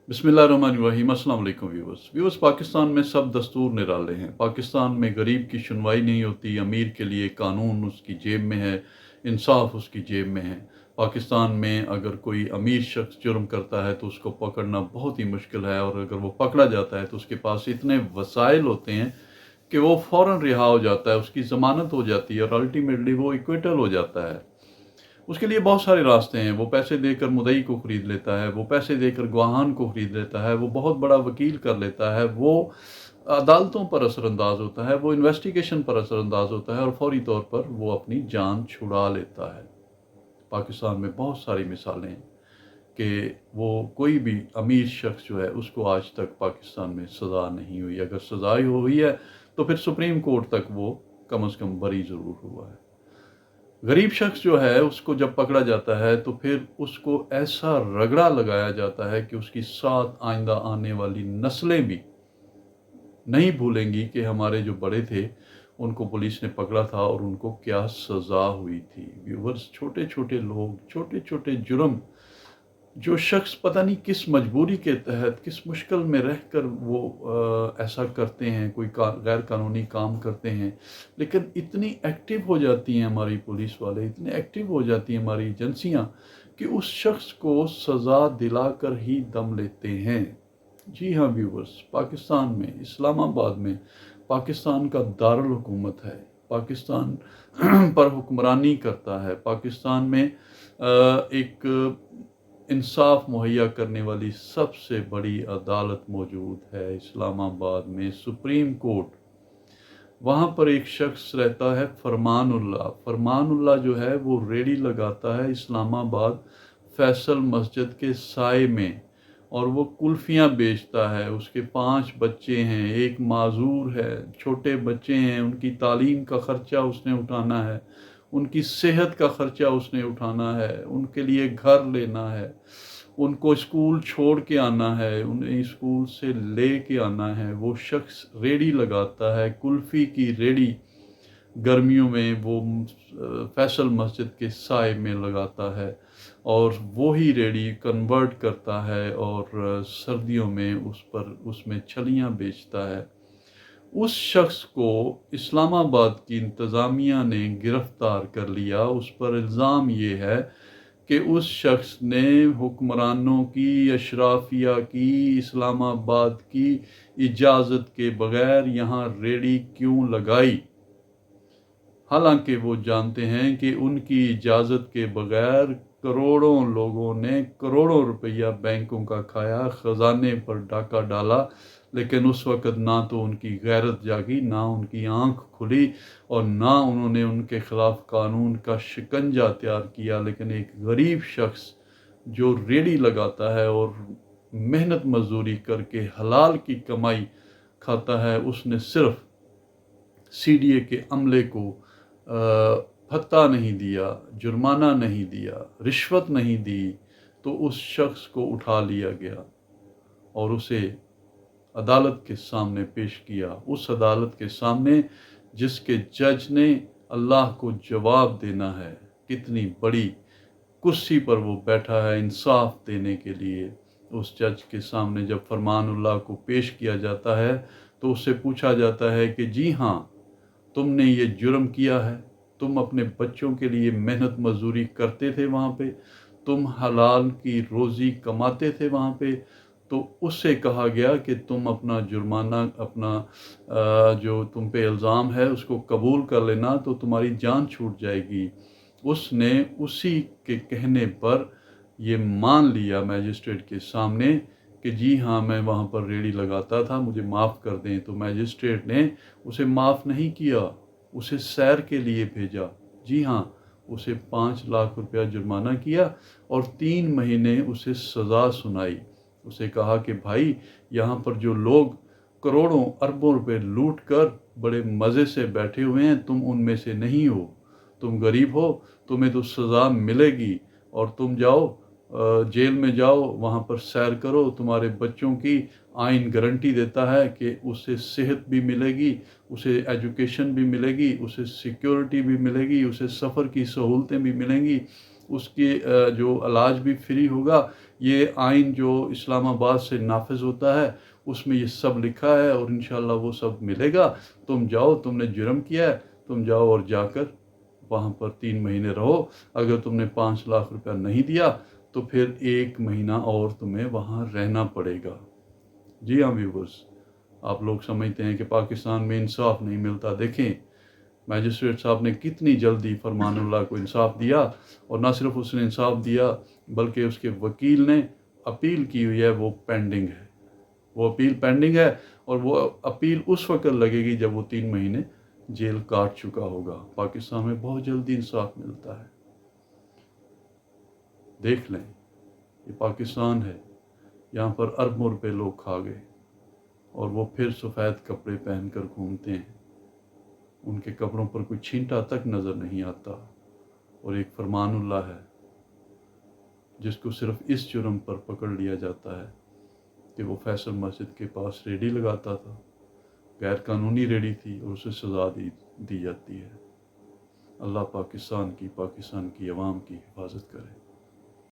बिस्मिल्लाहिर्रहमानिर्रहीम। अस्सलाम वालेकुम व्यूअर्स। पाकिस्तान में सब दस्तूर निराले हैं। पाकिस्तान में गरीब की सुनवाई नहीं होती। अमीर के लिए कानून उसकी जेब में है, इंसाफ उसकी जेब में है। पाकिस्तान में अगर कोई अमीर शख्स जुर्म करता है तो उसको पकड़ना बहुत ही मुश्किल है, और अगर वो पकड़ा जाता है तो उसके पास इतने वसाइल होते हैं कि वो फ़ौरन रिहा हो जाता है, उसकी ज़मानत हो जाती है और अल्टीमेटली वो एक्विटल हो जाता है। उसके लिए बहुत सारे रास्ते हैं। वो पैसे देकर मुद्दई को ख़रीद लेता है, वो पैसे देकर गवाहान को ख़रीद लेता है, वो बहुत बड़ा वकील कर लेता है, वो अदालतों पर असरअंदाज होता है, वो इन्वेस्टिगेशन पर असरअंदाज होता है और फौरी तौर पर वो अपनी जान छुड़ा लेता है। पाकिस्तान में बहुत सारी मिसालें हैं कि वो कोई भी अमीर शख्स जो है उसको आज तक पाकिस्तान में सज़ा नहीं हुई। अगर सज़ा हुई है तो फिर सुप्रीम कोर्ट तक वो कम से कम बरी ज़रूर हुआ है। गरीब शख्स जो है उसको जब पकड़ा जाता है तो फिर उसको ऐसा रगड़ा लगाया जाता है कि उसकी साथ आइंदा आने वाली नस्लें भी नहीं भूलेंगी कि हमारे जो बड़े थे उनको पुलिस ने पकड़ा था और उनको क्या सज़ा हुई थी। व्यूवर्स, छोटे छोटे लोग, छोटे छोटे जुर्म, जो शख्स पता नहीं किस मजबूरी के तहत, किस मुश्किल में रहकर वो ऐसा करते हैं, कोई गैर कानूनी काम करते हैं, लेकिन इतनी एक्टिव हो जाती हैं हमारी पुलिस वाले, इतने एक्टिव हो जाती हैं हमारी एजेंसियां कि उस शख्स को सज़ा दिलाकर ही दम लेते हैं। जी हाँ व्यूवर्स, पाकिस्तान में, इस्लामाबाद में, पाकिस्तान का दारुल हुकूमत है, पाकिस्तान पर हुक्मरानी करता है, पाकिस्तान में एक इंसाफ मुहैया करने वाली सबसे बड़ी अदालत मौजूद है इस्लामाबाद में, सुप्रीम कोर्ट। वहाँ पर एक शख्स रहता है फरमानुल्लाह। फरमानुल्लाह जो है वो रेडी लगाता है इस्लामाबाद फैसल मस्जिद के साए में, और वो कुल्फ़ियाँ बेचता है। उसके 5 बच्चे हैं, एक माजूर है, छोटे बच्चे हैं, उनकी तालीम का ख़र्चा उसने उठाना है, उनकी सेहत का ख़र्चा उसने उठाना है, उनके लिए घर लेना है, उनको स्कूल छोड़ के आना है, उन्हें स्कूल से ले के आना है। वो शख्स रेडी लगाता है, कुल्फ़ी की रेडी गर्मियों में वो फैसल मस्जिद के साए में लगाता है, और वो ही रेडी कन्वर्ट करता है और सर्दियों में उसमें छलियाँ बेचता है। उस शख्स को इस्लामाबाद की इंतज़ामिया ने गिरफ़्तार कर लिया। उस पर इल्ज़ाम ये है कि उस शख्स ने हुक्मरानों की, अशराफिया की, इस्लामाबाद की इजाज़त के बग़ैर यहाँ रेडी क्यों लगाई। हालांकि वो जानते हैं कि उनकी इजाज़त के बग़ैर करोड़ों लोगों ने करोड़ों रुपया बैंकों का खाया, ख़जाने पर डाका डाला, लेकिन उस वक़्त ना तो उनकी गैरत जागी, ना उनकी आँख खुली, और ना उन्होंने उनके ख़िलाफ़ कानून का शिकंजा तैयार किया। लेकिन एक गरीब शख्स जो रेडी लगाता है और मेहनत मजदूरी करके हलाल की कमाई खाता है, उसने सिर्फ़ CDA के अमले को भत्ता नहीं दिया, जुर्माना नहीं दिया, रिश्वत नहीं दी, तो उस शख्स को उठा लिया गया और उसे अदालत के सामने पेश किया। उस अदालत के सामने जिसके जज ने अल्लाह को जवाब देना है, कितनी बड़ी कुर्सी पर वो बैठा है इंसाफ देने के लिए। उस जज के सामने जब फरमानुल्लाह को पेश किया जाता है तो उससे पूछा जाता है कि जी हाँ, तुमने ये जुर्म किया है, तुम अपने बच्चों के लिए मेहनत मजदूरी करते थे वहाँ पे, तुम हलाल की रोज़ी कमाते थे वहाँ पे। तो उससे कहा गया कि तुम अपना जुर्माना, अपना जो तुम पे इल्ज़ाम है उसको कबूल कर लेना तो तुम्हारी जान छूट जाएगी। उसने उसी के कहने पर ये मान लिया मैजिस्ट्रेट के सामने कि जी हाँ, मैं वहाँ पर रेडी लगाता था, मुझे माफ़ कर दें। तो मैजिस्ट्रेट ने उसे माफ़ नहीं किया, उसे सैर के लिए भेजा। जी हाँ, उसे 5 लाख रुपया जुर्माना किया और 3 महीने उसे सज़ा सुनाई। उसे कहा कि भाई, यहाँ पर जो लोग करोड़ों अरबों रुपए लूट कर बड़े मज़े से बैठे हुए हैं, तुम उनमें से नहीं हो। तुम गरीब हो, तुम्हें तो सज़ा मिलेगी, और तुम जाओ जेल में जाओ, वहाँ पर सैर करो। तुम्हारे बच्चों की आइन गारंटी देता है कि उसे सेहत भी मिलेगी, उसे एजुकेशन भी मिलेगी, उसे सिक्योरिटी भी मिलेगी, उसे सफ़र की सहूलतें भी मिलेंगी, उसके जो इलाज भी फ्री होगा। ये आइन जो इस्लामाबाद से नाफिज होता है उसमें ये सब लिखा है और इंशाल्लाह वो सब मिलेगा। तुम जाओ, तुमने जुर्म किया है, तुम जाओ और जाकर वहाँ पर 3 महीने रहो। अगर तुमने 5 लाख रुपया नहीं दिया तो फिर 1 महीना और तुम्हें वहाँ रहना पड़ेगा। जी हाँ व्यूवर्स, आप लोग समझते हैं कि पाकिस्तान में इंसाफ नहीं मिलता। देखें मैजिस्ट्रेट साहब ने कितनी जल्दी फरमानुल्लाह को इंसाफ दिया, और ना सिर्फ उसने इंसाफ दिया बल्कि उसके वकील ने अपील की हुई है, वो पेंडिंग है, वो अपील पेंडिंग है। और वो अपील उस वक्त लगेगी जब वो 3 महीने जेल काट चुका होगा। पाकिस्तान में बहुत जल्दी इंसाफ मिलता है। देख लें, ये पाकिस्तान है, यहाँ पर अरबों रुपए लोग खा गए और वो फिर सफ़ेद कपड़े पहनकर घूमते हैं। उनके कपड़ों पर कोई छींटा तक नज़र नहीं आता। और एक फरमानुल्लाह है जिसको सिर्फ इस जुर्म पर पकड़ लिया जाता है कि वो फैसल मस्जिद के पास रेडी लगाता था, गैर कानूनी रेडी थी, और उसे सज़ा दी जाती है। अल्लाह पाकिस्तान की अवाम की हिफाजत करे।